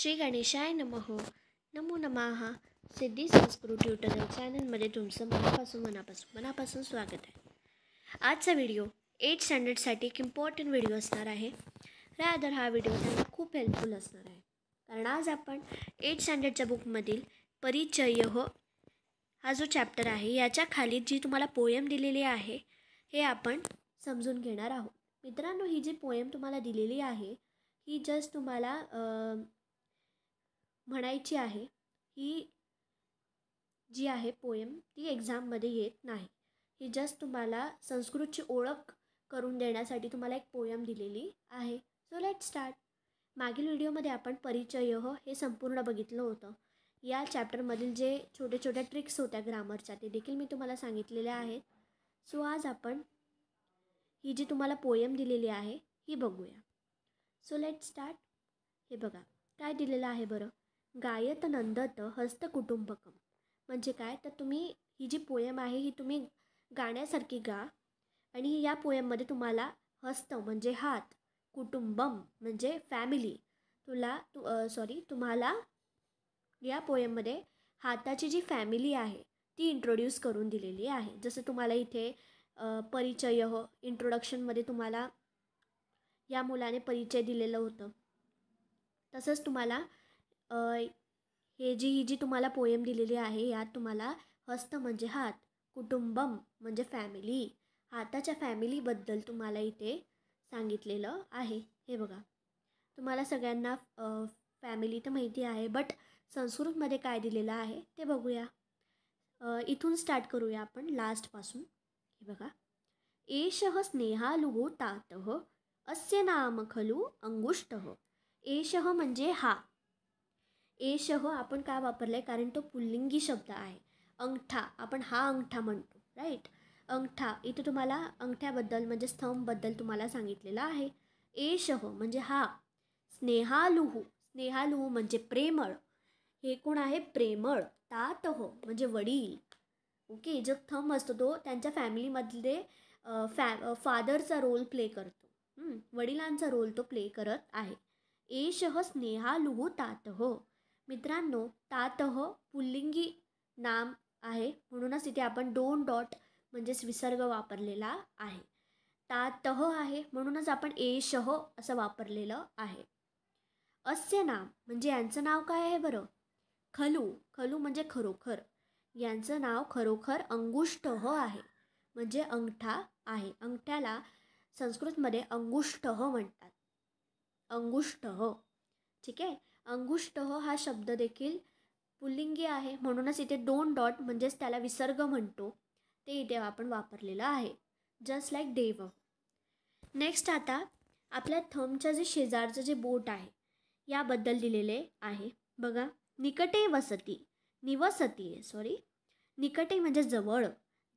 श्री गणेशाय नमः. नमो नमः. सिद्धी संस्कृत ट्युटोरियल चॅनलमध्ये तुमचं मनापासून स्वागत आहे. आजचा व्हिडिओ 8th स्टँडर्डसाठी एक इम्पॉर्टंट व्हिडिओ असणार आहे. रादर हा व्हिडिओ त्यांना खूप हेल्पफुल असणार आहे, कारण आज आपण 8th स्टँडर्डच्या बुकमधील परिचय हा जो चॅप्टर आहे याच्या खाली जी तुम्हाला पोयम दिलेली आहे हे आपण समजून घेणार आहोत. मित्रांनो, ही जी पोयम तुम्हाला दिलेली आहे ही जस्ट तुम्हाला म्हणायची आहे. ही जी आहे पोयम ती एक्झाममध्ये येत नाही. ही जस्ट तुम्हाला संस्कृतची ओळख करून देण्यासाठी तुम्हाला एक पोयम दिलेली आहे. So let's start. मागील व्हिडिओमध्ये आपण परिचय हे संपूर्ण बघितलं होतं. या चॅप्टरमधील जे छोटे छोटे ट्रिक्स होत्या ग्रामरच्या ते देखील मी तुम्हाला सांगितलेल्या आहेत. सो आज आपण ही जी तुम्हाला पोयम दिलेली आहे ही बघूया. So let's start. हे बघा काय दिलेलं आहे बरं. गायत नंदत हस्तकुटुंबकम म्हणजे काय, तर तुम्ही ही जी पोयम आहे ही तुम्ही गाण्यासारखी गा. आणि या पोयममध्ये तुम्हाला हस्त म्हणजे हात, कुटुंबम म्हणजे फॅमिली, तुम्हाला या पोयममध्ये हाताची जी फॅमिली आहे ती इंट्रोड्यूस करून दिलेली आहे. जसं तुम्हाला इथे परिचय इंट्रोडक्शनमध्ये तुम्हाला या मुलाने परिचय दिलेलं होतं, तसंच तुम्हाला ही जी तुम्हाला पोयम दिलेली आहे यात तुम्हाला हस्त म्हणजे हात, कुटुंबम म्हणजे फॅमिली, हाताच्या फॅमिलीबद्दल तुम्हाला इथे सांगितलेलं आहे. हे बघा, तुम्हाला सगळ्यांना फॅमिली तर माहिती आहे, बट संस्कृतमध्ये काय दिलेलं आहे ते बघूया. इथून स्टार्ट करूया आपण लास्टपासून. हे बघा. एषः स्नेहालुः तातः अस्य नाम खलु अंगुष्ठः. एषः म्हणजे हा. एषः आपण का वापरलं आहे, कारण तो पुल्लिंगी शब्द आहे. अंगठा आपण हा अंगठा म्हणतो, राईट. अंगठा इथे तुम्हाला अंगठ्याबद्दल म्हणजे स्तंभबद्दल तुम्हाला सांगितलेलं आहे. एषः म्हणजे हा. स्नेहालुः, स्नेहालुः म्हणजे प्रेमळ. हे कोण आहे, प्रेमळ. तातः म्हणजे वडील. ओके, जो थंब असतो तो त्यांच्या फॅमिलीमधले फादरचा रोल प्ले करतो. वडिलांचा रोल तो प्ले करत आहे. एषः स्नेहालुः तातः. मित्रांनो, तातः पुल्लिंगी नाम आहे, म्हणूनच इथे आपण 2 डॉट म्हणजेच विसर्ग वापरलेला आहे. तातः आहे म्हणूनच आपण एषः असं वापरलेलं आहे. अस्य नाम म्हणजे यांचं नाव काय आहे बरं. खलू, खलू म्हणजे खरोखर. यांचं नाव खरोखर अंगुष्ठः आहे, म्हणजे अंगठा आहे. अंगठ्याला संस्कृतमध्ये अंगुष्ठः म्हणतात. अंगुष्ठः, ठीक आहे. अंगुष्ठः हा शब्द देखील पुल्लिंगी आहे, म्हणूनच इथे 2 डॉट म्हणजेच त्याला विसर्ग म्हणतो ते इथे आपण वापरलेलं आहे. जस्ट लाईक देव. नेक्स्ट आता आपल्या थंबच्या जे शेजारचं जे बोट आहे याबद्दल दिलेले आहे. बघा. निकटे वसती, निकटे म्हणजे जवळ,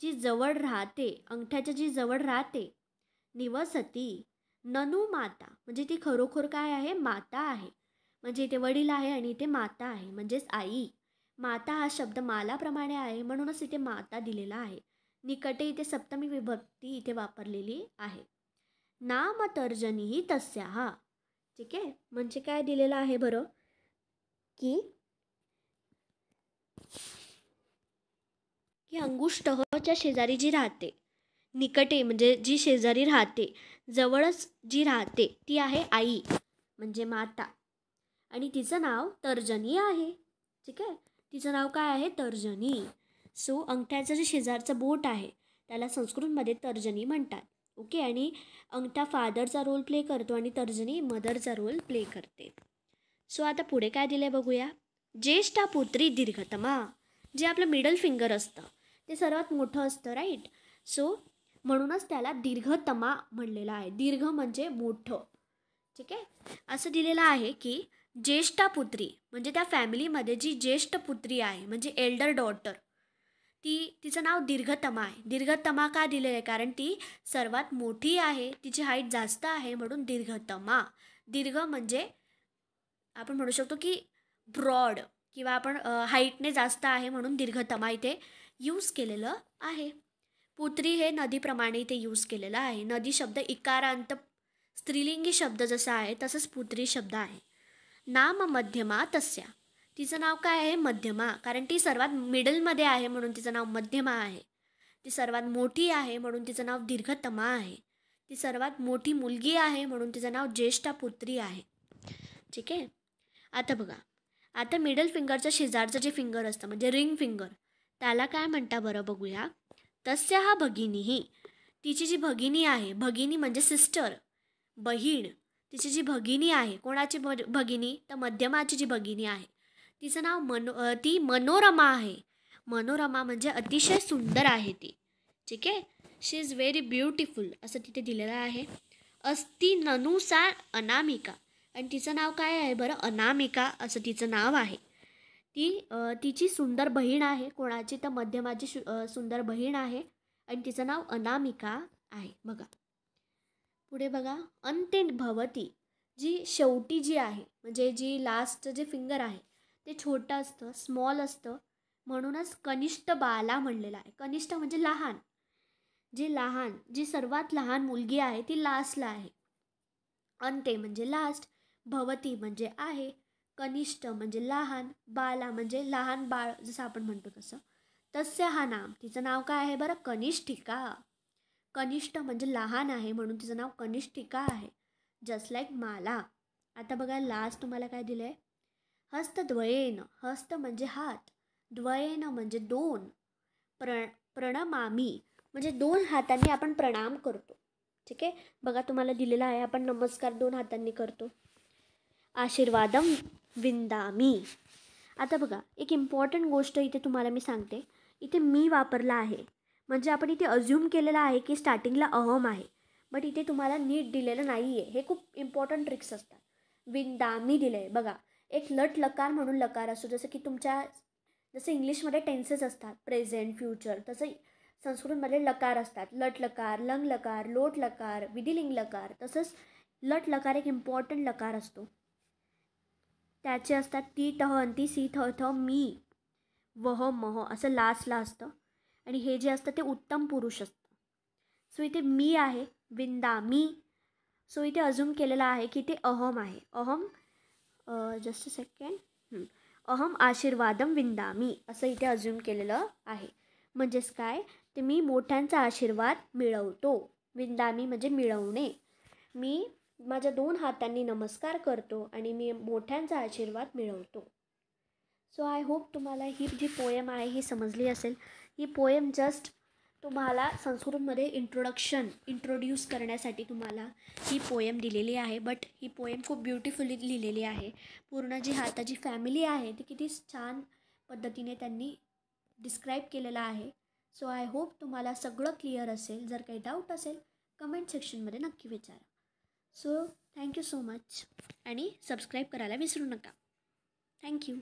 जी जवळ राहते, अंगठ्याच्या जी जवळ राहते. निवसती. ननु माता म्हणजे ती खरोखर काय आहे, माता आहे. म्हणजे इथे वडील आहे आणि इथे माता आहे म्हणजेच आई. माता हा शब्द मालाप्रमाणे आहे, म्हणूनच इथे माता दिलेला आहे. निकटे इथे सप्तमी विभक्ती इथे वापरलेली आहे. नाम तर्जनी तस्याहा, ठीक आहे. म्हणजे काय दिलेलं आहे बरं, की अंगुष्ठच्या शेजारी जी राहते, निकटे म्हणजे जी शेजारी राहते, जवळच जी राहते ती आहे आई म्हणजे माता, आणि तिचं नाव तर्जनी आहे. ठीक आहे, तिचं नाव काय आहे, तर्जनी. सो अंगठ्याचं जे शेजारचं बोट आहे त्याला संस्कृतमध्ये तर्जनी म्हणतात. ओके, आणि अंगठा फादरचा रोल प्ले करतो आणि तर्जनी मदरचा रोल प्ले करते. सो आता पुढे काय दिलं बघूया. ज्येष्ठा पुत्री दीर्घतमा, जे आपलं मिडल फिंगर असतं ते सर्वात मोठं असतं, राईट. सो म्हणूनच त्याला दीर्घतमा म्हणलेलं आहे. दीर्घ म्हणजे मोठं, ठीक आहे. असं दिलेलं आहे की ज्येष्ठा पुत्री म्हणजे त्या फॅमिलीमध्ये जी ज्येष्ठ पुत्री आहे म्हणजे एल्डर डॉटर, तिचं नाव दीर्घतमा आहे. दीर्घतमा का दिलेलं आहे, कारण ती सर्वात मोठी आहे, तिची हाईट जास्त आहे, म्हणून दीर्घतमा. दीर्घ म्हणजे आपण म्हणू शकतो की ब्रॉड, किंवा आपण हाईटने जास्त आहे म्हणून दीर्घतमा इथे यूज केलेलं आहे. पुत्री हे नदीप्रमाणे इथे यूज केलेलं आहे. नदी शब्द इकारांत स्त्रीलिंगी शब्द जसा आहे तसंच पुत्री शब्द आहे. नाम मध्यमा तस्या. तिचं नाव काय आहे? मध्यमा. कारण ती सर्वात मिडलमध्ये आहे म्हणून तिचं नाव मध्यमा आहे. ती सर्वात मोठी आहे म्हणून तिचं नाव दीर्घतमा आहे. ती सर्वात मोठी मुलगी आहे म्हणून तिचं नाव ज्येष्ठा पुत्री आहे. ठीक आहे. आता बघा, आता मिडल फिंगरच्या शेजारचं जे फिंगर असतं म्हणजे रिंग फिंगर, त्याला काय म्हणता बरं बघूया. तस्या हा भगिनीही. तिची जी भगिनी आहे, भगिनी म्हणजे सिस्टर, बहीण. तिची जी भगिनी आहे, कोणाची भगिनी? तर मध्यमाची जी भगिनी आहे तिचं नाव ती मनोरमा आहे. मनोरमा म्हणजे अतिशय सुंदर आहे ती. ठीक आहे. शी इज व्हेरी ब्युटिफुल असं तिथे दिलेलं आहे. अस्ति ननुसा अनामिका. आणि तिचं नाव काय आहे बरं? अनामिका असं तिचं नाव आहे. तिची सुंदर बहीण आहे. कोणाची? तर मध्यमाची सुंदर बहीण आहे आणि तिचं नाव अनामिका आहे. बघा पुढे बघा. अंते भवती. जी शेवटी जी आहे म्हणजे जी लास्ट जे फिंगर आहे ते छोटं असतं, स्मॉल असतं, म्हणूनच कनिष्ठ बाला म्हणलेलं आहे. कनिष्ठ म्हणजे लहान. जी सर्वात लहान मुलगी आहे ती लास्टला आहे. अंते म्हणजे लास्ट, भवती म्हणजे आहे, कनिष्ठ म्हणजे लहान, बाला म्हणजे लहान बाळ जसं आपण म्हणतो तसं. तस्य हा नाम. तिचं नाव काय आहे बरं? कनिष्ठिका. कनिष्ठ म्हणजे लहान आहे म्हणून तिचं नाव कनिष्ठिका आहे. जस्ट लाईक माला. आता बघा लास्ट तुम्हाला काय दिलं आहे? हस्तद्वयेन. हस्त म्हणजे हात, द्वयेन म्हणजे दोन, प्रणमामी म्हणजे 2 हातांनी आपण प्रणाम करतो. ठीक आहे. बघा तुम्हाला दिलेला आहे आपण नमस्कार 2 हातांनी करतो. आशीर्वादम विंदामी. आता बघा एक इम्पॉर्टंट गोष्ट इथे तुम्हाला मी सांगते. इथे मी वापरला आहे म्हणजे आपण इथे अज्युम केलेलं आहे की स्टार्टिंगला अहम आहे, बट इथे तुम्हाला नीट दिलेलं नाही आहे. हे खूप इम्पॉर्टंट ट्रिक्स असतात. विंदामी दिलं आहे बघा. एक लट लकार म्हणून लकार असतो, जसं इंग्लिशमध्ये टेन्सेस असतात प्रेझेंट फ्युचर, तसं संस्कृतमध्ये लकार असतात. लट लकार, लंग लकार, लोट लकार, विधिलिंग लकार. तसंच लट लकार एक इम्पॉर्टंट लकार असतो. त्याचे असतात ती टह अंती सी थ थ मी वह मह असं लास्टला असतं. आणि हे जे असतं ते उत्तम पुरुष असतं. सो इथे मी आहे, विंदा मी. सो इथे अजून केलेलं आहे की ते अहम आहे. अहम जस्ट अ सेकंड. अहम आशीर्वादम विंदामी असं इथे अज्युम केलेलं आहे. म्हणजेच काय? ते मी मोठ्यांचा आशीर्वाद मिळवतो. विंदामी म्हणजे मिळवणे. मी माझ्या 2 हातांनी नमस्कार करतो आणि मी मोठ्यांचा आशीर्वाद मिळवतो. सो आय होप तुम्हाला ही जी पोएम आहे ही समजली असेल. ही पोएम जस्ट तुम्हाला संस्कृतमध्ये इंट्रोड्यूस करण्यासाठी तुम्हाला ही पोएम दिलेली आहे. बट ही पोएम खूप ब्युटिफुली लिहिलेली आहे. पूर्ण जी हाताची फॅमिली आहे ती किती छान पद्धतीने त्यांनी डिस्क्राईब केलेलं आहे. सो आय होप तुम्हाला सगळं क्लिअर असेल. जर काही डाऊट असेल कमेंट सेक्शनमध्ये नक्की विचारा. सो थँक्यू सो मच आणि सबस्क्राईब करायला विसरू नका. थँक्यू.